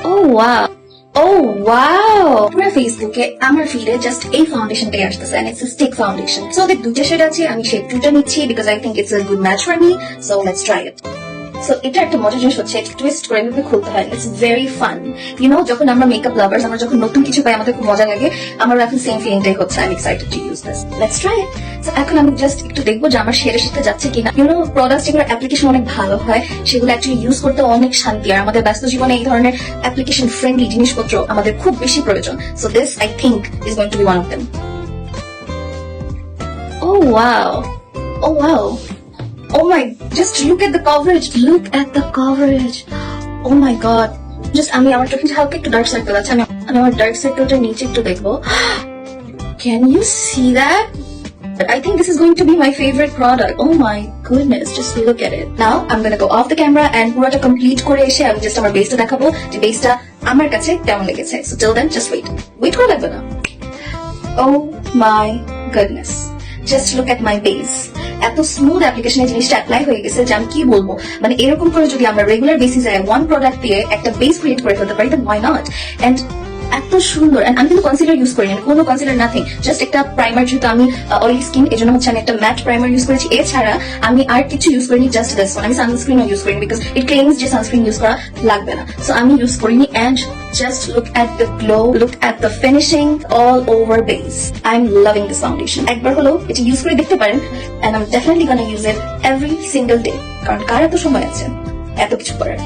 Oh wow. Oh wow! পুরো ফেসবুকে আমার ফিডে জাস্ট এই ফাউন্ডেশনটাই আসতেছে and it's a stick foundation. So ওদের দুইটা শেড আছে, আমি শেড 2টা নিচ্ছি because I think it's a good match for me. So let's try it. So এটা একটা মজার জিনিস হচ্ছে, টুইস্ট করে এভাবে খুলতে হয়। It's very fun. You know, যখন আমরা মেকআপ লাভার্স, আমরা যখন নতুন কিছু পাই আমাদের খুব মজা লাগে, আমার এখন সেম ফিলিংটাই হচ্ছে। I'm excited to use this. Let's try it. So এখন আমি জাস্ট একটু দেখবো যে আমার শেডের সাথে যাচ্ছে কিনা। You know, প্রোডাক্টস যেগুলোর অ্যাপ্লিকেশন অনেক ভালো হয়, সেগুলো অ্যাকচুয়ালি ইউজ করতে অনেক শান্তি, আর আমাদের ব্যস্ত জীবনে এই ধরনের অ্যাপ্লিকেশন ফ্রেন্ডলি জিনিসপত্র আমাদের খুব বেশি প্রয়োজন। So this I think is going to be one of them. Oh wow. Oh wow. Oh my, just look at the coverage. Look at the coverage. Oh my god. Just আমি আমার চোখে হালকা একটু ডার্ক সার্কেল আছে, আমি আমার dark সার্কেলটা নিচে একটু দেখবো। Can you see that? I think this is going to be my favorite product. Oh my goodness, just look at it. Now I'm going to go off the camera and পুরোটা complete করে এসে আমি just আমার বেসটা দেখাবো যে বেসটা আমার কাছে কেমন লেগেছে। So till then just wait করে লাগবে না। Oh my goodness, just look at my base. এত স্মুথ অ্যাপ্লিকেশনে জিনিসটা অ্যাপ্লাই হয়ে গেছে যে আমি কি বলবো। মানে এরকম করে যদি আমরা রেগুলার বেসিসে ওয়ান প্রোডাক্ট দিয়ে একটা বেস ক্রিয়েট করে ফেলতে পারি, then why not? And এত সুন্দর। আমি কিন্তু কনসিলার ইউজ করিনি, কোনো কনসিলার নাথিং, জাস্ট একটা প্রাইমার। যেহেতু আমি অয়েলি স্কিন, এই জন্য হচ্ছে আমি একটা ম্যাট প্রাইমার ইউজ করেছি। এছাড়া আমি আর কিছু ইউজ করিনি, জাস্ট দিস ওয়ান। আমি সানস্ক্রিনও ইউজ করিনি বিকজ ইট ক্লেইমস যে সানস্ক্রিন ইউজ করা লাগবে না। সো আমি ইউজ করিনি। And just look at the glow, look at the finishing all over base. I'm loving this foundation. একবার হলো এটা ইউজ করে দেখতে পারেন, and I'm definitely gonna use it every single day. কারণ কার এত সময় আছে এত কিছু করার?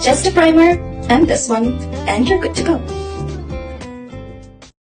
Just a primer and this one and you're good to go.